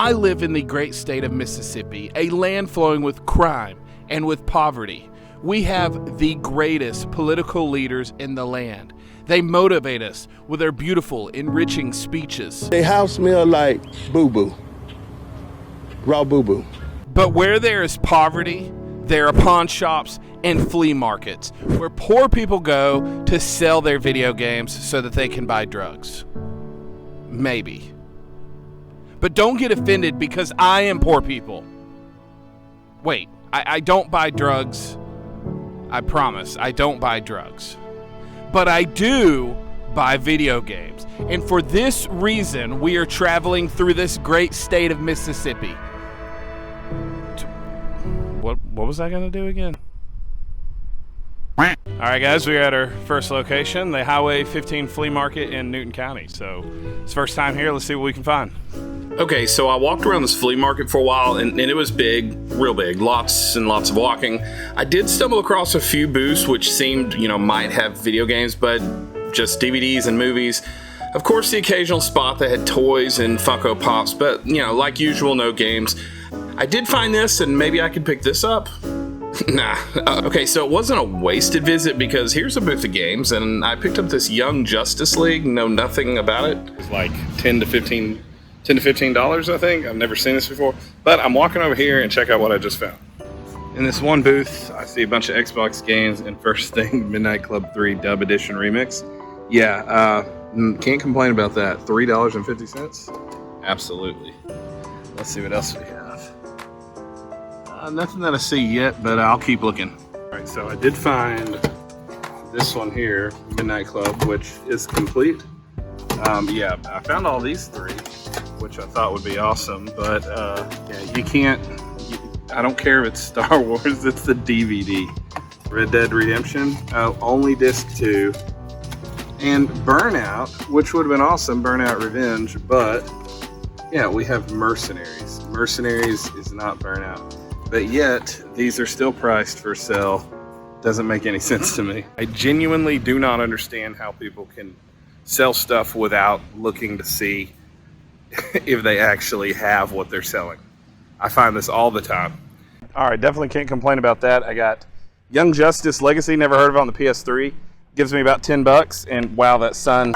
I live in the great state of Mississippi, a land flowing with crime and with poverty. We have the greatest political leaders in the land. They motivate us with their beautiful, enriching speeches. They house smell like boo-boo, raw boo-boo. But where there is poverty, there are pawn shops and flea markets where poor people go to sell their video games so that they can buy drugs. Maybe. But don't get offended because I am poor people. Wait, I don't buy drugs. I promise, I don't buy drugs. But I do buy video games. And for this reason, we are traveling through this great state of Mississippi. What was I going to do again? Alright guys, we're at our first location, the Highway 15 Flea Market in Newton County. So, it's first time here, let's see what we can find. Okay, so I walked around this flea market for a while, and it was big, real big, lots and lots of walking. I did stumble across a few booths which seemed, might have video games, but just DVDs and movies. Of course, the occasional spot that had toys and Funko Pops, but, like usual, no games. I did find this, and maybe I could pick this up. Nah. Okay, so it wasn't a wasted visit because here's a booth of games, and I picked up this Young Justice League, know nothing about it. It's like $10 to $15, I think. I've never seen this before, but I'm walking over here and check out what I just found. In this one booth, I see a bunch of Xbox games, and first thing, Midnight Club 3 Dub Edition Remix. Yeah, can't complain about that. $3.50? Absolutely. Let's see what else we have. Nothing that I see yet, but I'll keep looking. All right, so I did find this one here, Midnight Club, which is complete. Yeah, I found all these three, which I thought would be awesome, but yeah, you can't, I don't care if it's Star Wars, it's the DVD. Red Dead Redemption, only disc 2, and Burnout, which would have been awesome, Burnout Revenge, but yeah, we have Mercenaries. Mercenaries is not Burnout. But yet, these are still priced for sale. Doesn't make any sense to me. I genuinely do not understand how people can sell stuff without looking to see if they actually have what they're selling. I find this all the time. All right, definitely can't complain about that. I got Young Justice Legacy, never heard of it on the PS3. Gives me about $10, and wow, that sun.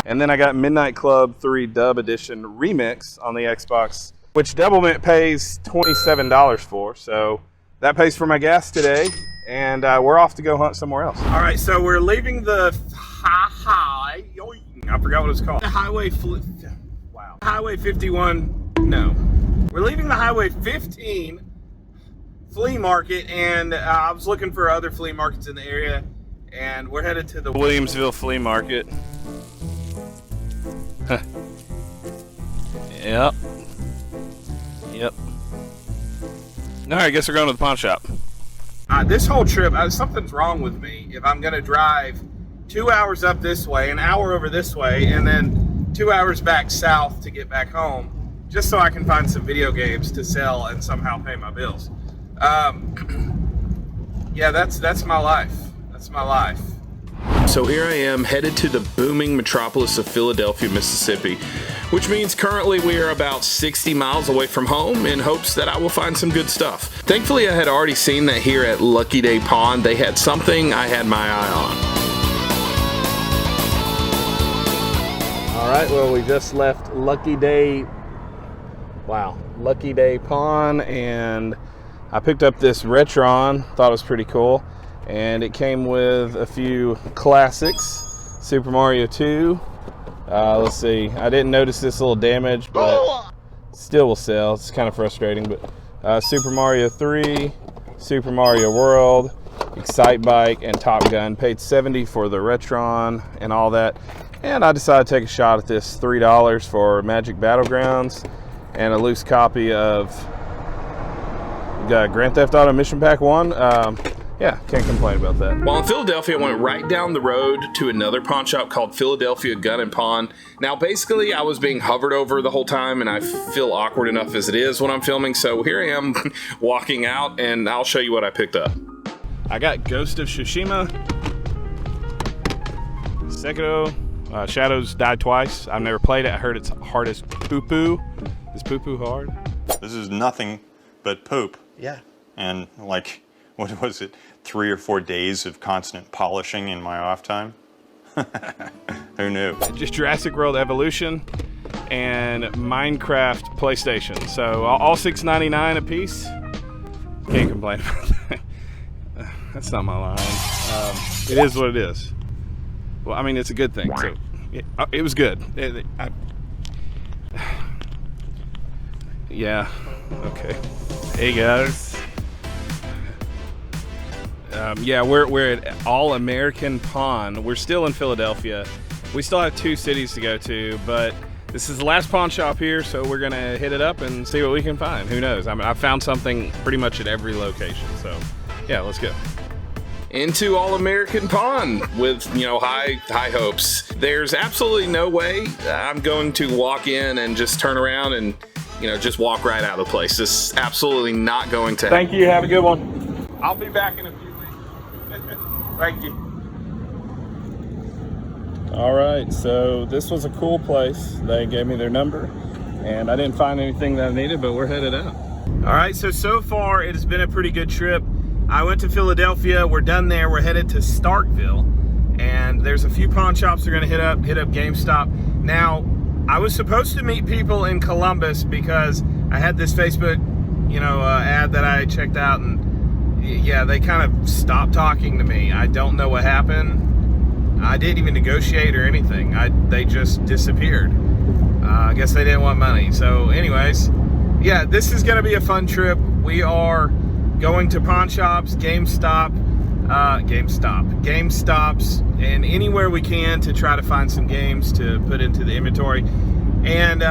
And then I got Midnight Club 3 Dub Edition Remix on the Xbox, which Doublemint pays $27 for. So that pays for my gas today, and we're off to go hunt somewhere else. All right, so we're leaving the I forgot what it's called. The Highway Highway 51. No, we're leaving the Highway 15 flea market, and I was looking for other flea markets in the area, and we're headed to the Williamsville Flea Market. Yep. All right, I guess we're going to the pawn shop. This whole trip, something's wrong with me if I'm going to drive 2 hours up this way, an hour over this way, and then 2 hours back south to get back home, just so I can find some video games to sell and somehow pay my bills. Yeah, that's my life. That's my life. So here I am, headed to the booming metropolis of Philadelphia, Mississippi, which means currently we are about 60 miles away from home in hopes that I will find some good stuff. Thankfully, I had already seen that here at Lucky Day Pawn, they had something I had my eye on. All right, well, we just left Lucky Day Pawn, and I picked up this Retron, thought it was pretty cool. And it came with a few classics. Super Mario 2. Let's see. I didn't notice this little damage, but still will sell. It's kind of frustrating. But Super Mario 3, Super Mario World, Excite Bike, and Top Gun. Paid $70 for the Retron and all that. And I decided to take a shot at this. $3 for Magic Battlegrounds and a loose copy of Grand Theft Auto Mission Pack 1. Yeah, can't complain about that. While in Philadelphia, I went right down the road to another pawn shop called Philadelphia Gun and Pawn. Now, basically, I was being hovered over the whole time, and I feel awkward enough as it is when I'm filming, so here I am walking out, and I'll show you what I picked up. I got Ghost of Tsushima, Sekiro, Shadows died twice. I've never played it. I heard it's hard as poo-poo. Is poo-poo hard? This is nothing but poop. Yeah. And like, what was it, 3 or 4 days of constant polishing in my off time? Who knew? Just Jurassic World Evolution and Minecraft PlayStation. So all $6.99 a piece. Can't complain about that. That's not my line. It is what it is. Well, I mean, it's a good thing. So it was good. Yeah. Okay. Hey guys. Yeah, we're at All American Pawn. We're still in Philadelphia. We still have 2 cities to go to, but this is the last pawn shop here, so we're gonna hit it up and see what we can find. Who knows? I mean, I found something pretty much at every location. So, yeah, let's go. Into All American Pawn with, you know, high hopes. There's absolutely no way I'm going to walk in and just turn around and, you know, just walk right out of the place. This is absolutely not going to happen. Thank you. Have a good one. I'll be back in a few weeks. Thank you. All right, so this was a cool place. They gave me their number, and I didn't find anything that I needed, but we're headed out. All right, so far it has been a pretty good trip. I went to Philadelphia, we're done there, we're headed to Starkville, and there's a few pawn shops we're gonna hit up Gamestop. Now, I was supposed to meet people in Columbus because I had this Facebook, you know, ad that I checked out, and yeah, they kind of stopped talking to me. I don't know what happened. I didn't even negotiate or anything. They just disappeared. I guess they didn't want money. So anyways, yeah, this is gonna be a fun trip. We are going to pawn shops, GameStops, and anywhere we can to try to find some games to put into the inventory. And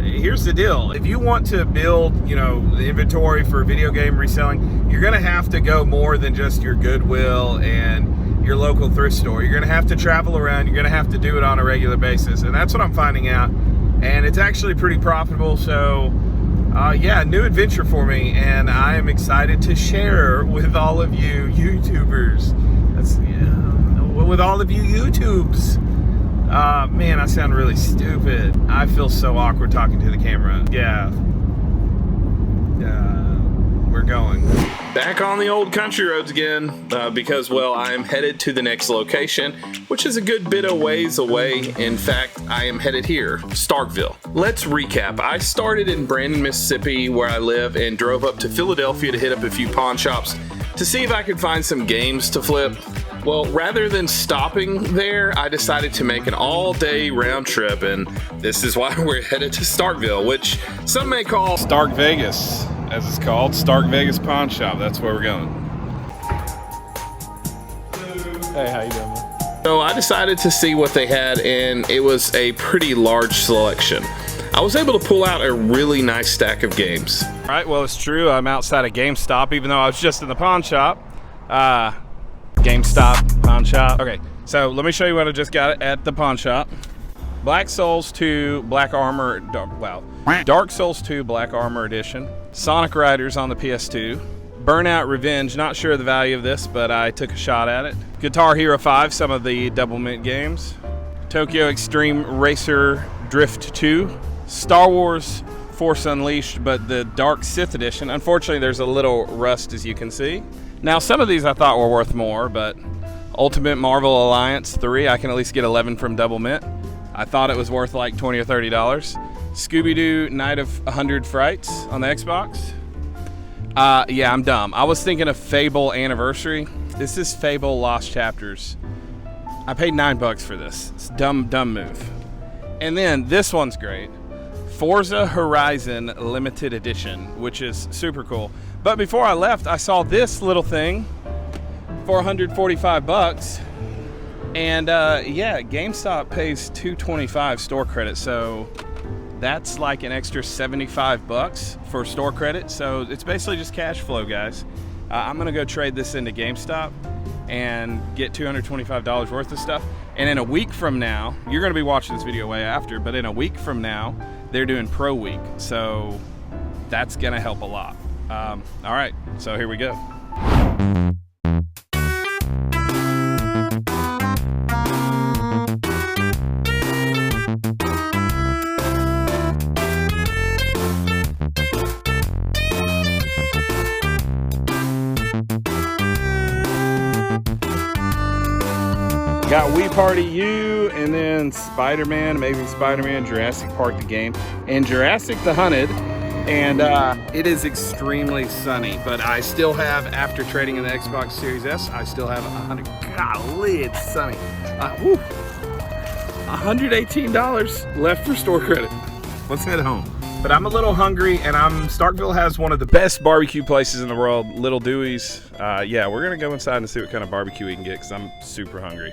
here's the deal. If you want to build, you know, the inventory for video game reselling, you're gonna have to go more than just your Goodwill and your local thrift store. You're gonna have to travel around, you're gonna have to do it on a regular basis. And that's what I'm finding out. And it's actually pretty profitable, so yeah, new adventure for me, and I am excited to share with all of you YouTubers. With all of you YouTubes. Man, I sound really stupid. I feel so awkward talking to the camera. Yeah. We're going. Back on the old country roads again, because, well, I am headed to the next location, which is a good bit of ways away. In fact, I am headed here, Starkville. Let's recap. I started in Brandon, Mississippi, where I live, and drove up to Philadelphia to hit up a few pawn shops to see if I could find some games to flip. Well, rather than stopping there, I decided to make an all-day round trip, and this is why we're headed to Starkville, which some may call Stark Vegas, as it's called. Stark Vegas Pawn Shop. That's where we're going. Hey, how you doing, man? So I decided to see what they had, and it was a pretty large selection. I was able to pull out a really nice stack of games. All right, well, it's true. I'm outside of GameStop, even though I was just in the pawn shop. GameStop, pawn shop. Okay, so let me show you what I just got at the pawn shop. Black Souls 2 Black Armor, Dark Souls 2 Black Armor Edition. Sonic Riders on the PS2. Burnout Revenge, not sure of the value of this, but I took a shot at it. Guitar Hero 5, some of the Double Mint games. Tokyo Extreme Racer Drift 2. Star Wars Force Unleashed, but the Dark Sith Edition. Unfortunately, there's a little rust, as you can see. Now, some of these I thought were worth more, but Ultimate Marvel Alliance 3, I can at least get 11 from Double Mint. I thought it was worth like $20 or $30. Scooby-Doo Night of 100 Frights on the Xbox. Yeah, I'm dumb. I was thinking of Fable Anniversary. This is Fable Lost Chapters. I paid $9 for this. It's a dumb move. And then this one's great. Forza Horizon Limited Edition, which is super cool. But before I left, I saw this little thing for $145. And yeah, GameStop pays $225 store credit, so that's like an extra $75 for store credit. So it's basically just cash flow, guys. I'm gonna go trade this into GameStop and get $225 worth of stuff. And in a week from now, you're gonna be watching this video way after, but in a week from now, they're doing Pro Week. So that's gonna help a lot. All right, so here we go. Got Wii Party U, and then Spider-Man, Amazing Spider-Man, Jurassic Park the game, and Jurassic the Hunted. And it is extremely sunny, but I still have, after trading in the Xbox Series S, I still have 100. Golly, it's sunny. $118 left for store credit. Let's head home. But I'm a little hungry, and Starkville has one of the best barbecue places in the world, Little Dewey's. Yeah, we're gonna go inside and see what kind of barbecue we can get, because I'm super hungry.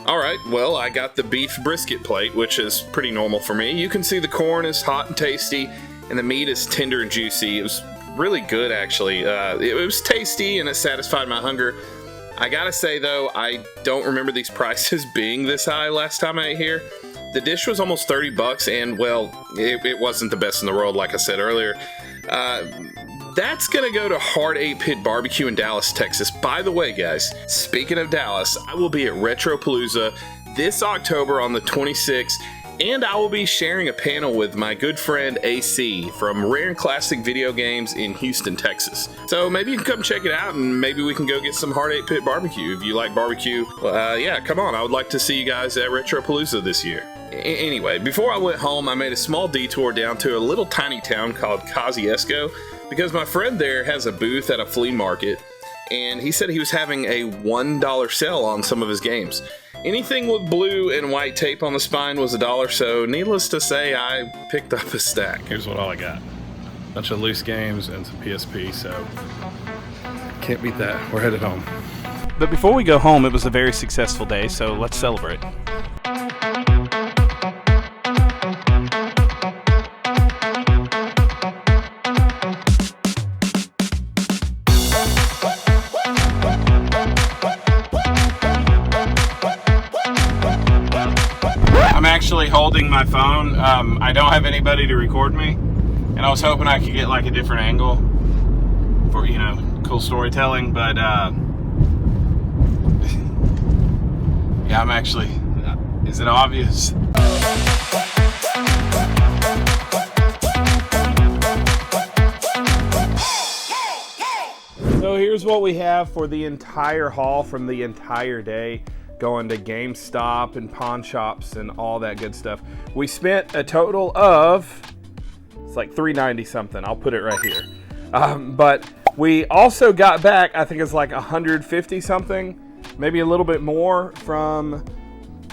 All right, well, I got the beef brisket plate, which is pretty normal for me. You can see the corn is hot and tasty, and the meat is tender and juicy. It was really good, actually. It was tasty, and it satisfied my hunger. I gotta say, though, I don't remember these prices being this high last time I ate here. The dish was almost 30 bucks, and, well, it wasn't the best in the world, like I said earlier. That's gonna go to Hard 8 Pit Barbecue in Dallas, Texas. By the way, guys, speaking of Dallas, I will be at Retropalooza this October on the 26th, and I will be sharing a panel with my good friend AC from Rare and Classic Video Games in Houston, Texas. So maybe you can come check it out, and maybe we can go get some Hard 8 Pit Barbecue. If you like barbecue, yeah, come on. I would like to see you guys at Retropalooza this year. Anyway, before I went home, I made a small detour down to a little tiny town called Kosciusko, because my friend there has a booth at a flea market, and he said he was having a $1 sale on some of his games. Anything with blue and white tape on the spine was $1, so needless to say, I picked up a stack. Here's what all I got. A bunch of loose games and some PSP, so can't beat that. We're headed home. But before we go home, it was a very successful day, so let's celebrate. Actually holding my phone. I don't have anybody to record me, and I was hoping I could get like a different angle for, you know, cool storytelling, but yeah, I'm actually, is it obvious? So here's what we have for the entire haul from the entire day, going to Gamestop and pawn shops and all that good stuff. We spent a total of, it's like $390 something. I'll put it right here. But we also got back, I think it's like $150 something, maybe a little bit more from,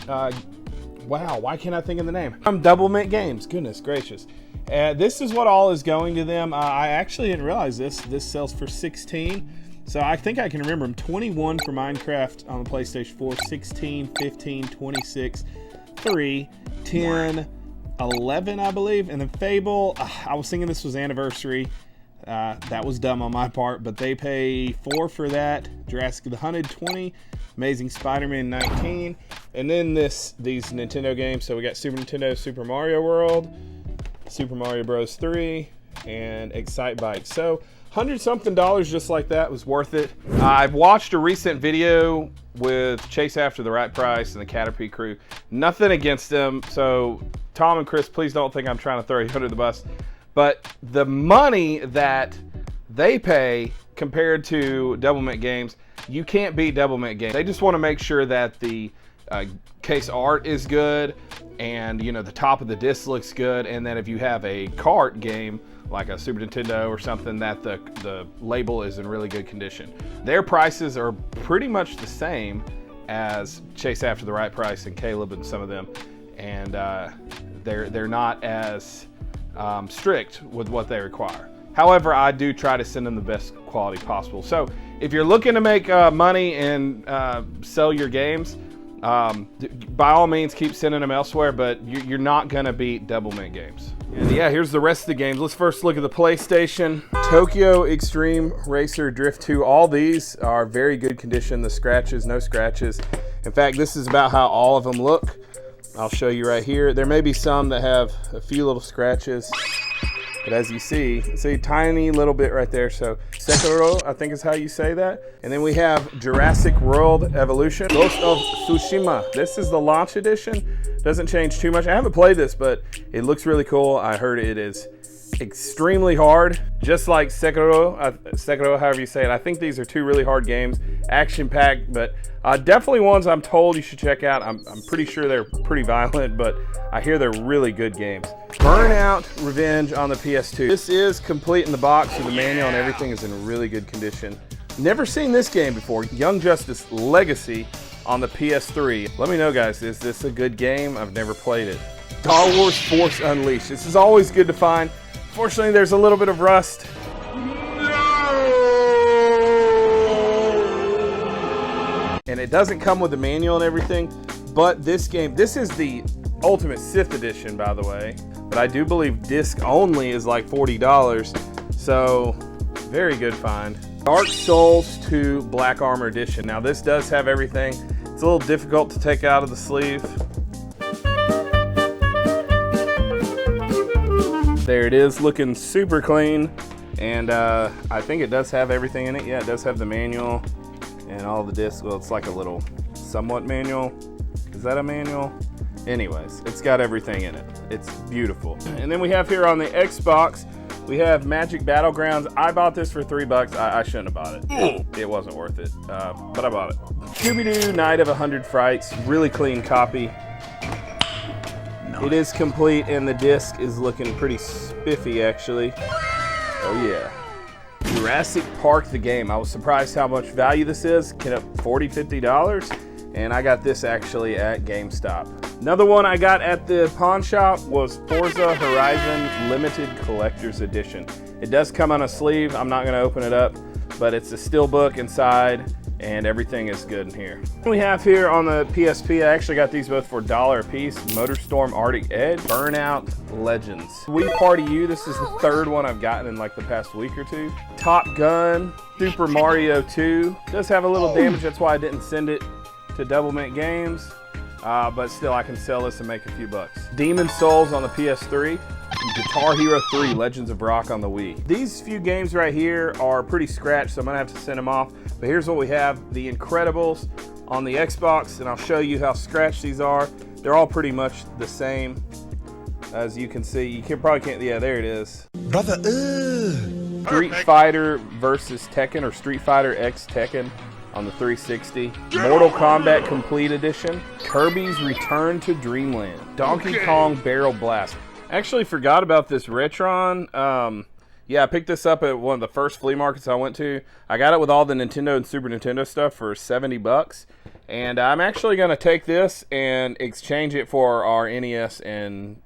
wow, why can't I think of the name? From Double Mint Games, goodness gracious. This is what all is going to them. I actually didn't realize this. This sells for $16. So I think I can remember them. 21 for Minecraft on the PlayStation 4, 16, 15, 26, 3, 10, 11, I believe. And then Fable, I was thinking this was Anniversary. That was dumb on my part, but they pay 4 for that. Jurassic the Hunted, 20. Amazing Spider-Man, 19. And then these Nintendo games. So we got Super Nintendo, Super Mario World, Super Mario Bros. 3, and Excite Bike. So $100-something just like that was worth it. I've watched a recent video with Chase After the Right Price and the Caterpie crew. Nothing against them, so Tom and Chris, please don't think I'm trying to throw you under the bus. But the money that they pay compared to Double Mint Games, you can't beat Double Mint Games. They just want to make sure that the case art is good, and you know, the top of the disc looks good, and that if you have a cart game like a Super Nintendo or something, that the label is in really good condition. Their prices are pretty much the same as Chase After the Right Price and Caleb and some of them, and they're not as strict with what they require. However, I do try to send them the best quality possible. So if you're looking to make money and sell your games, by all means keep sending them elsewhere, but you're not gonna beat Double Mint Games. And yeah, here's the rest of the games. Let's first look at the PlayStation. Tokyo Extreme Racer Drift 2. All these are very good condition. The scratches, no scratches. In fact, this is about how all of them look. I'll show you right here. There may be some that have a few little scratches, but as you see, it's a tiny little bit right there. So Sekiro, I think is how you say that. And then we have Jurassic World Evolution, Ghost of Tsushima. This is the launch edition. Doesn't change too much. I haven't played this, but it looks really cool. I heard it is extremely hard, just like Sekiro, however you say it. I think these are two really hard games, action-packed, but definitely ones I'm told you should check out. I'm pretty sure they're pretty violent, but I hear they're really good games. Burnout Revenge on the PS2. This is complete in the box with the manual and everything is in really good condition. Never seen this game before. Young Justice Legacy on the PS3. Let me know, guys, is this a good game? I've never played it. Star Wars Force Unleashed. This is always good to find. Fortunately, there's a little bit of rust. And it doesn't come with the manual and everything, but this game, this is the Ultimate Sith Edition, by the way, but I do believe disc only is like $40, so very good find. Dark Souls 2 Black Armor Edition. Now this does have everything. It's a little difficult to take out of the sleeve. There it is, looking super clean, and I think it does have everything in it. Yeah, it does have the manual and all the discs. Well, it's like a little somewhat manual. Is that a manual? Anyways, it's got everything in it. It's beautiful. And then we have here on the Xbox, we have Magic Battlegrounds. I bought this for $3. I shouldn't have bought it. It wasn't worth it, but I bought it. Scooby-Doo Night of 100 Frights, really clean copy. It is complete and the disc is looking pretty spiffy actually. Oh yeah. Jurassic Park the game. I was surprised how much value this is. Get up $40, $50. And I got this actually at GameStop. Another one I got at the pawn shop was Forza Horizon Limited Collector's Edition. It does come on a sleeve. I'm not gonna open it up, but it's a steelbook inside and everything is good in here. We have here on the PSP, I actually got these both for $1 a piece. MotorStorm Arctic Edge, Burnout Legends. Wii Party U, this is the third one I've gotten in like the past week or two. Top Gun, Super Mario 2. Does have a little damage, that's why I didn't send it to Double Mint Games. But still I can sell this and make a few bucks. Demon Souls on the PS3. Guitar Hero 3 Legends of Rock on the Wii. These few games right here are pretty scratched, so I'm gonna have to send them off. But here's what we have. The Incredibles on the Xbox, and I'll show you how scratched these are. They're all pretty much the same. As you can see, probably can't, yeah, there it is. Brother, Street Fighter versus Tekken, or Street Fighter X Tekken on the 360. Mortal Kombat Complete Edition. Kirby's Return to Dreamland. Donkey Kong Barrel Blast. Actually forgot about this Retron. Yeah, I picked this up at one of the first flea markets I went to. I got it with all the Nintendo and Super Nintendo stuff for $70. And I'm actually going to take this and exchange it for our NES and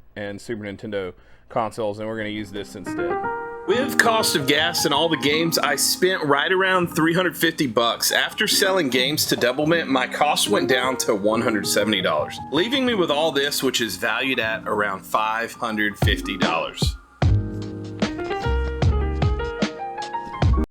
Super Nintendo consoles, and we're going to use this instead. With cost of gas and all the games, I spent right around $350. After selling games to Double Mint, my cost went down to $170, leaving me with all this, which is valued at around $550.